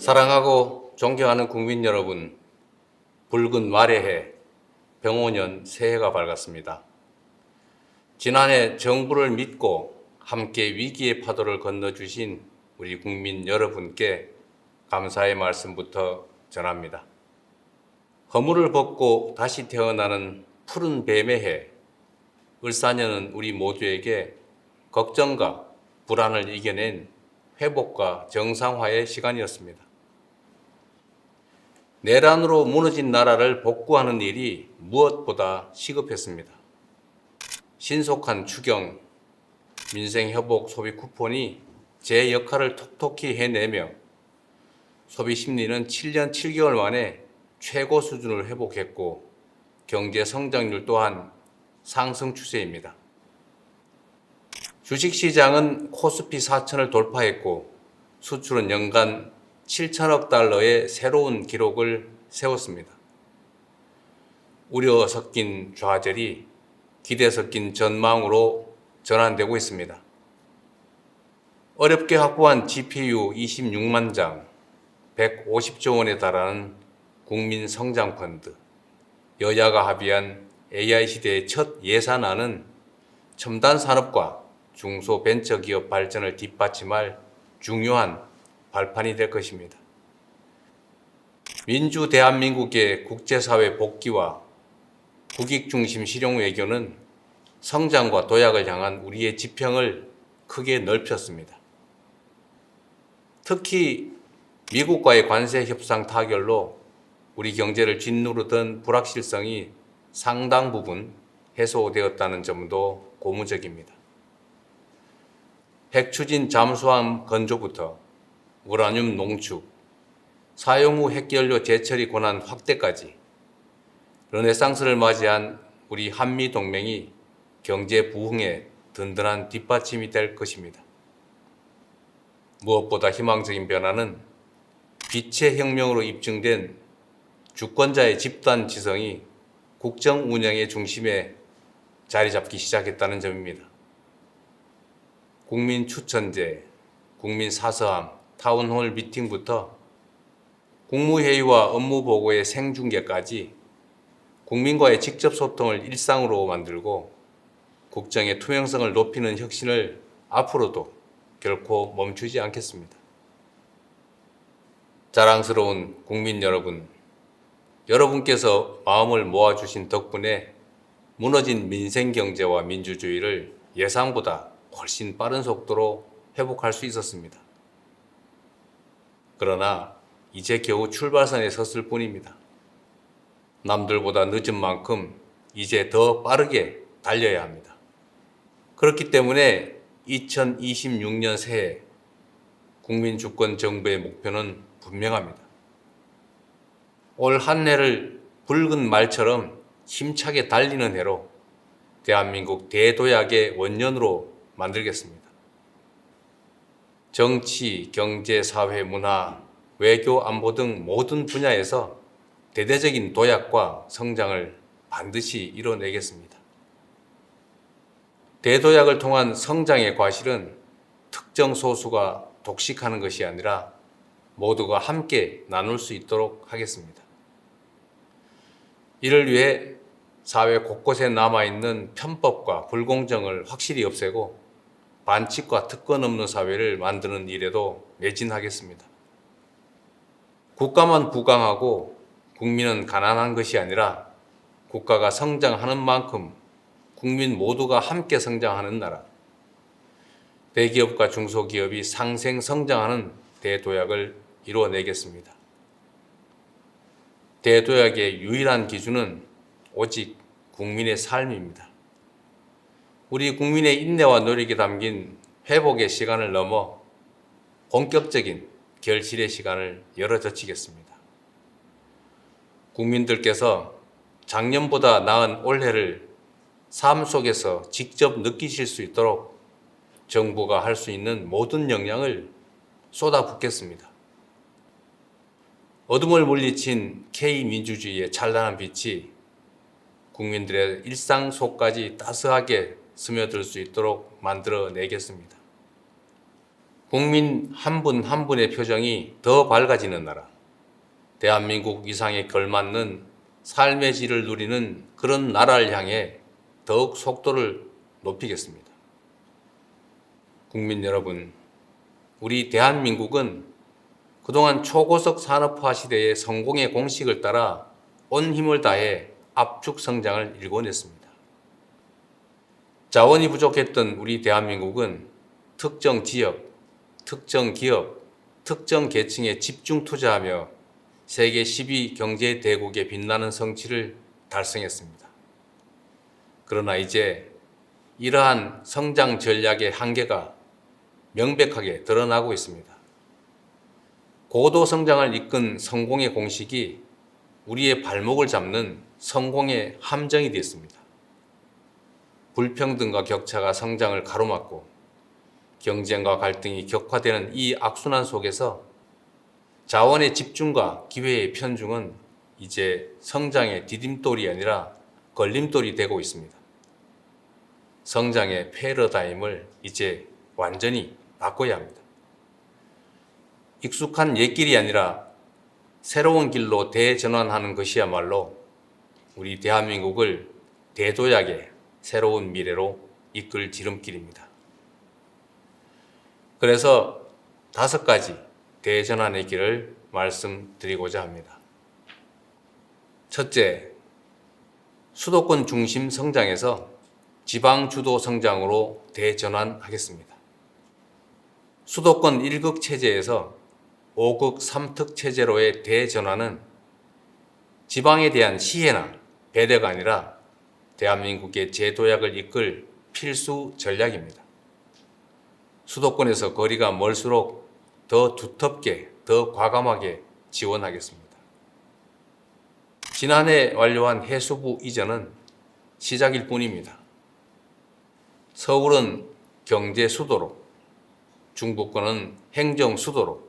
사랑하고 존경하는 국민 여러분, 붉은 말의 해, 병오년 새해가 밝았습니다. 지난해 정부를 믿고 함께 위기의 파도를 건너주신 우리 국민 여러분께 감사의 말씀부터 전합니다. 허물을 벗고 다시 태어나는 푸른 뱀의 해, 을사년은 우리 모두에게 걱정과 불안을 이겨낸 회복과 정상화의 시간이었습니다. 내란으로 무너진 나라를 복구하는 일이 무엇보다 시급했습니다. 신속한 추경, 민생회복 소비 쿠폰이 제 역할을 톡톡히 해내며 소비 심리는 7년 7개월 만에 최고 수준을 회복했고 경제 성장률 또한 상승 추세입니다. 주식시장은 코스피 4천을 돌파했고 수출은 연간 7천억 달러의 새로운 기록을 세웠습니다. 우려 섞인 좌절이 기대 섞인 전망으로 전환되고 있습니다. 어렵게 확보한 GPU 26만 장, 150조 원에 달하는 국민성장펀드, 여야가 합의한 AI 시대의 첫 예산안은 첨단 산업과 중소벤처기업 발전을 뒷받침할 중요한 발판이 될 것입니다. 민주 대한민국의 국제사회 복귀와 국익 중심 실용 외교는 성장과 도약을 향한 우리의 지평을 크게 넓혔습니다. 특히 미국과의 관세 협상 타결로 우리 경제를 짓누르던 불확실성이 상당 부분 해소되었다는 점도 고무적입니다. 핵추진 잠수함 건조부터 우라늄 농축, 사용 후 핵연료 재처리 권한 확대까지 르네상스를 맞이한 우리 한미 동맹이 경제 부흥에 든든한 뒷받침이 될 것입니다. 무엇보다 희망적인 변화는 빛의 혁명으로 입증된 주권자의 집단 지성이 국정 운영의 중심에 자리 잡기 시작했다는 점입니다. 국민 추천제, 국민 사서함, 타운홀 미팅부터 국무회의와 업무보고의 생중계까지 국민과의 직접 소통을 일상으로 만들고 국정의 투명성을 높이는 혁신을 앞으로도 결코 멈추지 않겠습니다. 자랑스러운 국민 여러분, 여러분께서 마음을 모아주신 덕분에 무너진 민생경제와 민주주의를 예상보다 훨씬 빠른 속도로 회복할 수 있었습니다. 그러나 이제 겨우 출발선에 섰을 뿐입니다. 남들보다 늦은 만큼 이제 더 빠르게 달려야 합니다. 그렇기 때문에 2026년 새해 국민주권 정부의 목표는 분명합니다. 올 한 해를 붉은 말처럼 힘차게 달리는 해로 대한민국 대도약의 원년으로 만들겠습니다. 정치, 경제, 사회, 문화, 외교, 안보 등 모든 분야에서 대대적인 도약과 성장을 반드시 이뤄내겠습니다. 대도약을 통한 성장의 과실은 특정 소수가 독식하는 것이 아니라 모두가 함께 나눌 수 있도록 하겠습니다. 이를 위해 사회 곳곳에 남아있는 편법과 불공정을 확실히 없애고 반칙과 특권 없는 사회를 만드는 일에도 매진하겠습니다. 국가만 부강하고 국민은 가난한 것이 아니라 국가가 성장하는 만큼 국민 모두가 함께 성장하는 나라, 대기업과 중소기업이 상생 성장하는 대도약을 이루어내겠습니다. 대도약의 유일한 기준은 오직 국민의 삶입니다. 우리 국민의 인내와 노력이 담긴 회복의 시간을 넘어 본격적인 결실의 시간을 열어젖히겠습니다. 국민들께서 작년보다 나은 올해를 삶 속에서 직접 느끼실 수 있도록 정부가 할 수 있는 모든 역량을 쏟아붓겠습니다. 어둠을 물리친 K민주주의의 찬란한 빛이 국민들의 일상 속까지 따스하게 스며들 수 있도록 만들어내겠습니다. 국민 한 분 한 분의 표정이 더 밝아지는 나라, 대한민국 위상에 걸맞는 삶의 질을 누리는 그런 나라를 향해 더욱 속도를 높이겠습니다. 국민 여러분, 우리 대한민국은 그동안 초고속 산업화 시대의 성공의 공식을 따라 온 힘을 다해 압축 성장을 일궈냈습니다. 자원이 부족했던 우리 대한민국은 특정 지역, 특정 기업, 특정 계층에 집중 투자하며 세계 10위 경제 대국의 빛나는 성취를 달성했습니다. 그러나 이제 이러한 성장 전략의 한계가 명백하게 드러나고 있습니다. 고도 성장을 이끈 성공의 공식이 우리의 발목을 잡는 성공의 함정이 되었습니다. 불평등과 격차가 성장을 가로막고 경쟁과 갈등이 격화되는 이 악순환 속에서 자원의 집중과 기회의 편중은 이제 성장의 디딤돌이 아니라 걸림돌이 되고 있습니다. 성장의 패러다임을 이제 완전히 바꿔야 합니다. 익숙한 옛길이 아니라 새로운 길로 대전환하는 것이야말로 우리 대한민국을 대도약의 새로운 미래로 이끌 지름길입니다. 그래서 5가지 대전환의 길을 말씀드리고자 합니다. 첫째, 수도권 중심 성장에서 지방 주도 성장으로 대전환하겠습니다. 수도권 1극 체제에서 5극 3특 체제로의 대전환은 지방에 대한 시혜나 배려가 아니라 대한민국의 재도약을 이끌 필수 전략입니다. 수도권에서 거리가 멀수록 더 두텁게, 더 과감하게 지원하겠습니다. 지난해 완료한 해수부 이전은 시작일 뿐입니다. 서울은 경제 수도로, 중부권은 행정 수도로,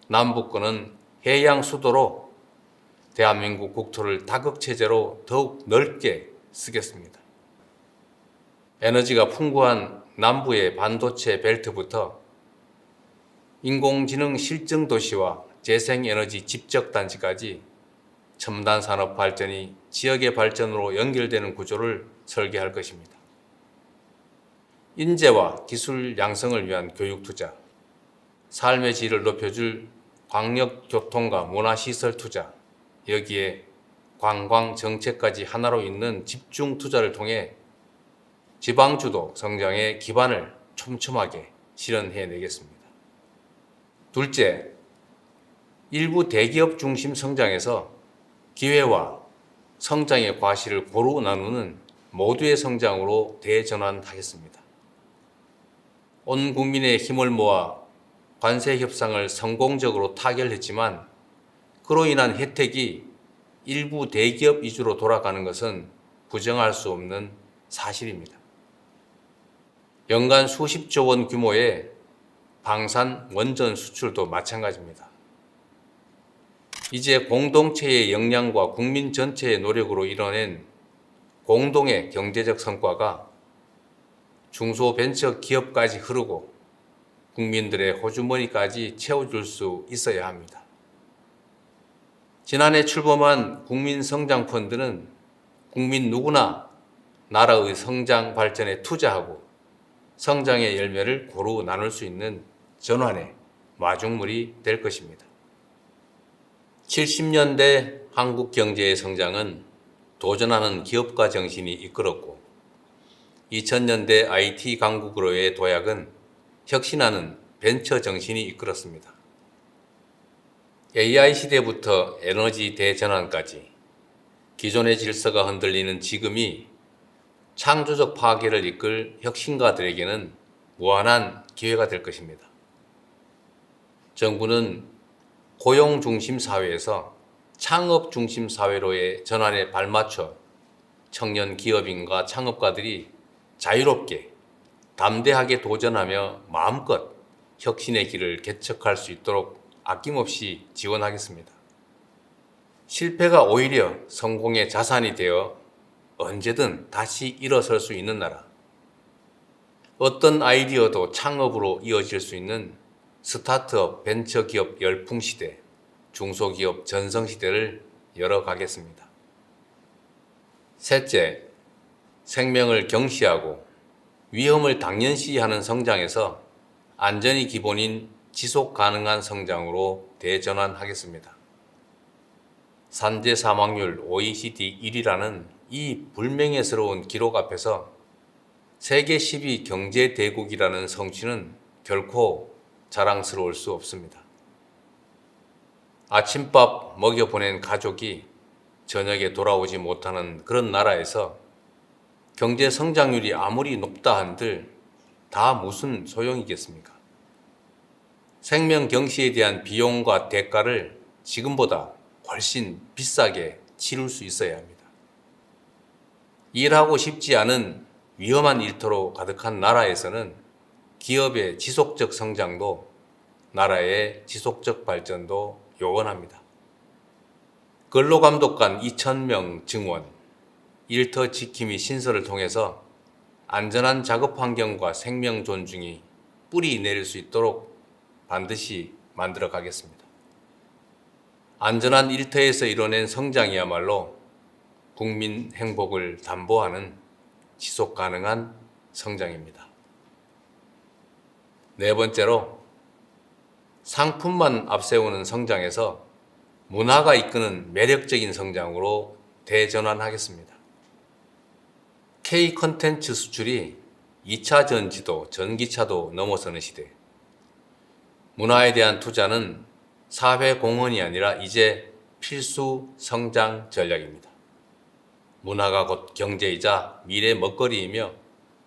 남부권은 해양 수도로 대한민국 국토를 다극체제로 더욱 넓게 쓰겠습니다. 에너지가 풍부한 남부의 반도체 벨트부터 인공지능 실증 도시와 재생에너지 집적단지까지 첨단 산업 발전이 지역의 발전으로 연결되는 구조를 설계할 것입니다. 인재와 기술 양성을 위한 교육 투자, 삶의 질을 높여줄 광역교통과 문화시설 투자, 여기에 관광 정책까지 하나로 잇는 집중 투자를 통해 지방주도 성장의 기반을 촘촘하게 실현해내겠습니다. 둘째, 일부 대기업 중심 성장에서 기회와 성장의 과실을 고루 나누는 모두의 성장으로 대전환하겠습니다. 온 국민의 힘을 모아 관세 협상을 성공적으로 타결했지만 그로 인한 혜택이 일부 대기업 위주로 돌아가는 것은 부정할 수 없는 사실입니다. 연간 수십조 원 규모의 방산 원전 수출도 마찬가지입니다. 이제 공동체의 역량과 국민 전체의 노력으로 이뤄낸 공동의 경제적 성과가 중소벤처 기업까지 흐르고 국민들의 호주머니까지 채워줄 수 있어야 합니다. 지난해 출범한 국민성장펀드는 국민 누구나 나라의 성장 발전에 투자하고 성장의 열매를 고루 나눌 수 있는 전환의 마중물이 될 것입니다. 70년대 한국 경제의 성장은 도전하는 기업가 정신이 이끌었고 2000년대 IT 강국으로의 도약은 혁신하는 벤처 정신이 이끌었습니다. AI 시대부터 에너지 대전환까지 기존의 질서가 흔들리는 지금이 창조적 파괴를 이끌 혁신가들에게는 무한한 기회가 될 것입니다. 정부는 고용 중심 사회에서 창업 중심 사회로의 전환에 발맞춰 청년 기업인과 창업가들이 자유롭게 담대하게 도전하며 마음껏 혁신의 길을 개척할 수 있도록 아낌없이 지원하겠습니다. 실패가 오히려 성공의 자산이 되어 언제든 다시 일어설 수 있는 나라, 어떤 아이디어도 창업으로 이어질 수 있는 스타트업 벤처기업 열풍시대, 중소기업 전성시대를 열어가겠습니다. 셋째, 생명을 경시하고 위험을 당연시하는 성장에서 안전이 기본인 지속 가능한 성장으로 대전환하겠습니다. 산재 사망률 OECD 1위라는 이 불명예스러운 기록 앞에서 세계 10위 경제 대국이라는 성취는 결코 자랑스러울 수 없습니다. 아침밥 먹여보낸 가족이 저녁에 돌아오지 못하는 그런 나라에서 경제 성장률이 아무리 높다 한들 다 무슨 소용이겠습니까? 생명 경시에 대한 비용과 대가를 지금보다 훨씬 비싸게 치를 수 있어야 합니다. 일하고 싶지 않은 위험한 일터로 가득한 나라에서는 기업의 지속적 성장도 나라의 지속적 발전도 요원합니다. 근로감독관 2,000명 증원, 일터 지킴이 신설을 통해서 안전한 작업 환경과 생명 존중이 뿌리 내릴 수 있도록 반드시 만들어 가겠습니다. 안전한 일터에서 이뤄낸 성장이야말로 국민 행복을 담보하는 지속 가능한 성장입니다. 네 번째로, 상품만 앞세우는 성장에서 문화가 이끄는 매력적인 성장으로 대전환하겠습니다. K 콘텐츠 수출이 2차 전지도 전기차도 넘어서는 시대. 문화에 대한 투자는 사회 공헌이 아니라 이제 필수 성장 전략입니다. 문화가 곧 경제이자 미래 먹거리이며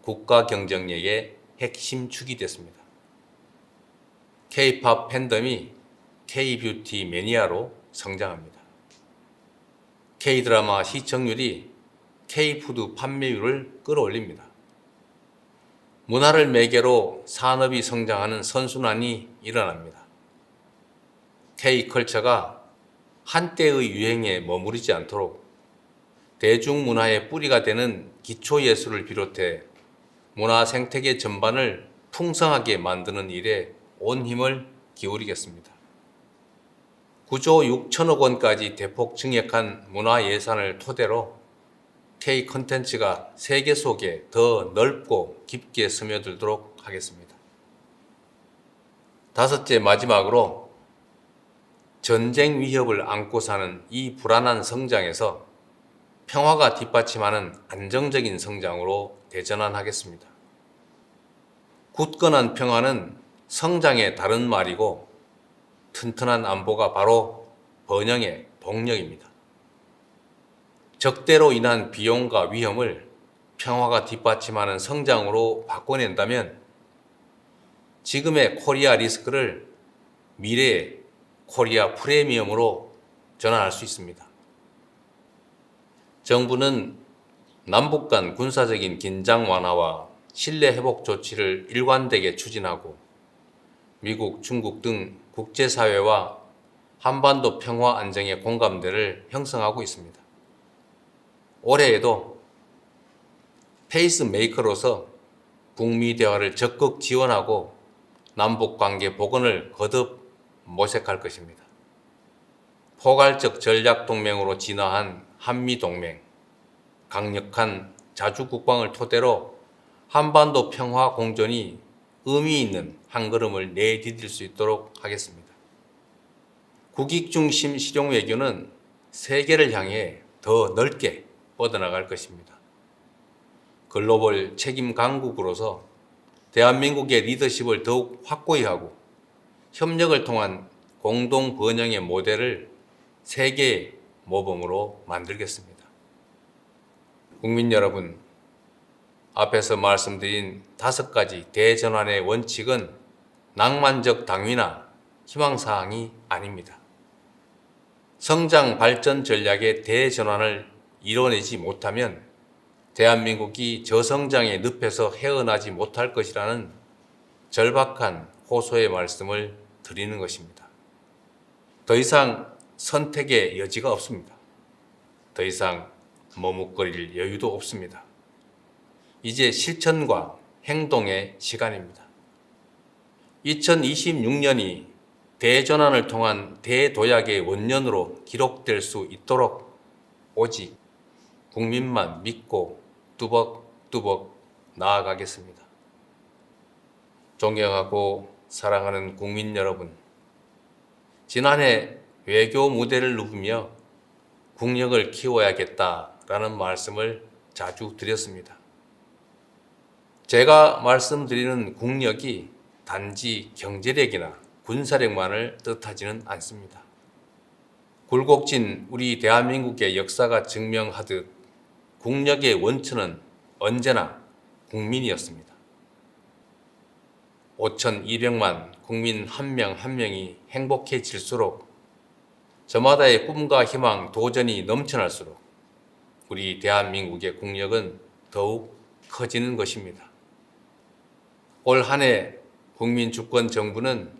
국가 경쟁력의 핵심 축이 됐습니다. K-팝 팬덤이 K-뷰티 매니아로 성장합니다. K-드라마 시청률이 K-푸드 판매율을 끌어올립니다. 문화를 매개로 산업이 성장하는 선순환이 일어납니다. K-컬처가 한때의 유행에 머무르지 않도록 대중문화의 뿌리가 되는 기초예술을 비롯해 문화 생태계 전반을 풍성하게 만드는 일에 온 힘을 기울이겠습니다. 9조 6천억 원까지 대폭 증액한 문화 예산을 토대로 K 콘텐츠가 세계 속에 더 넓고 깊게 스며들도록 하겠습니다. 다섯째, 마지막으로 전쟁 위협을 안고 사는 이 불안한 성장에서 평화가 뒷받침하는 안정적인 성장으로 대전환하겠습니다. 굳건한 평화는 성장의 다른 말이고 튼튼한 안보가 바로 번영의 동력입니다. 적대로 인한 비용과 위험을 평화가 뒷받침하는 성장으로 바꿔낸다면 지금의 코리아 리스크를 미래의 코리아 프리미엄으로 전환할 수 있습니다. 정부는 남북 간 군사적인 긴장 완화와 신뢰 회복 조치를 일관되게 추진하고 미국, 중국 등 국제사회와 한반도 평화 안정의 공감대를 형성하고 있습니다. 올해에도 페이스메이커로서 북미 대화를 적극 지원하고 남북 관계 복원을 거듭 모색할 것입니다. 포괄적 전략 동맹으로 진화한 한미 동맹, 강력한 자주 국방을 토대로 한반도 평화 공존이 의미 있는 한 걸음을 내디딜 수 있도록 하겠습니다. 국익 중심 실용 외교는 세계를 향해 더 넓게 뻗어나갈 것입니다. 글로벌 책임 강국으로서 대한민국의 리더십을 더욱 확고히 하고 협력을 통한 공동 번영의 모델을 세계의 모범으로 만들겠습니다. 국민 여러분, 앞에서 말씀드린 5가지 대전환의 원칙은 낭만적 당위나 희망사항이 아닙니다. 성장 발전 전략의 대전환을 이뤄내지 못하면 대한민국이 저성장의 늪에서 헤어나지 못할 것이라는 절박한 호소의 말씀을 드리는 것입니다. 더 이상 선택의 여지가 없습니다. 더 이상 머뭇거릴 여유도 없습니다. 이제 실천과 행동의 시간입니다. 2026년이 대전환을 통한 대도약의 원년으로 기록될 수 있도록 오직 국민만 믿고 뚜벅뚜벅 나아가겠습니다. 존경하고 사랑하는 국민 여러분, 지난해 외교 무대를 누비며 국력을 키워야겠다라는 말씀을 자주 드렸습니다. 제가 말씀드리는 국력이 단지 경제력이나 군사력만을 뜻하지는 않습니다. 굴곡진 우리 대한민국의 역사가 증명하듯 국력의 원천은 언제나 국민이었습니다. 5,200만 국민 한 명 한 명이 행복해질수록 저마다의 꿈과 희망, 도전이 넘쳐날수록 우리 대한민국의 국력은 더욱 커지는 것입니다. 올 한 해 국민주권정부는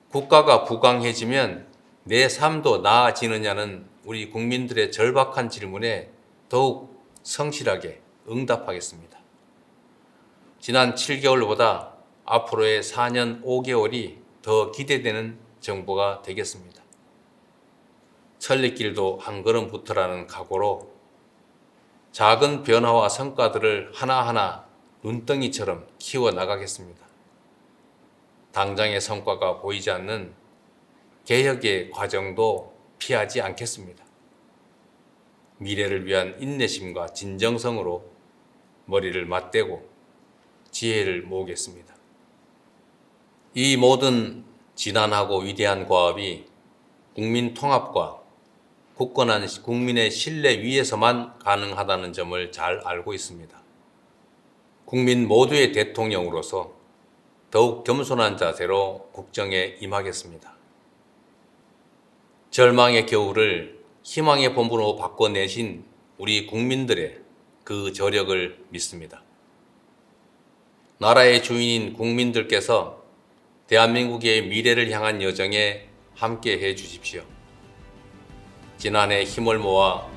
국가가 부강해지면 내 삶도 나아지느냐는 우리 국민들의 절박한 질문에 더욱 성실하게 응답하겠습니다. 지난 7개월보다 앞으로의 4년 5개월이 더 기대되는 정부가 되겠습니다. 천리길도 한 걸음부터라는 각오로 작은 변화와 성과들을 하나하나 눈덩이처럼 키워나가겠습니다. 당장의 성과가 보이지 않는 개혁의 과정도 피하지 않겠습니다. 미래를 위한 인내심과 진정성으로 머리를 맞대고 지혜를 모으겠습니다. 이 모든 진한하고 위대한 과업이 국민 통합과 굳건한 국민의 신뢰 위에서만 가능하다는 점을 잘 알고 있습니다. 국민 모두의 대통령으로서 더욱 겸손한 자세로 국정에 임하겠습니다. 절망의 겨울을 희망의 봄으로 바꿔내신 우리 국민들의 그 저력을 믿습니다. 나라의 주인인 국민들께서 대한민국의 미래를 향한 여정에 함께 해 주십시오. 지난해 힘을 모아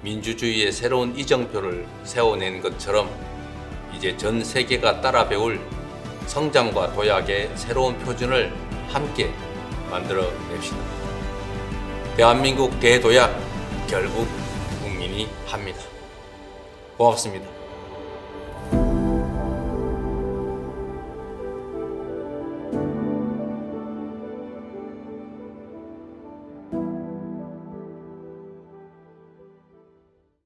민주주의의 새로운 이정표를 세워낸 것처럼 이제 전 세계가 따라 배울 성장과 도약의 새로운 표준을 함께 만들어 냅시다. 대한민국 대도약 결국 국민이 합니다. 고맙습니다.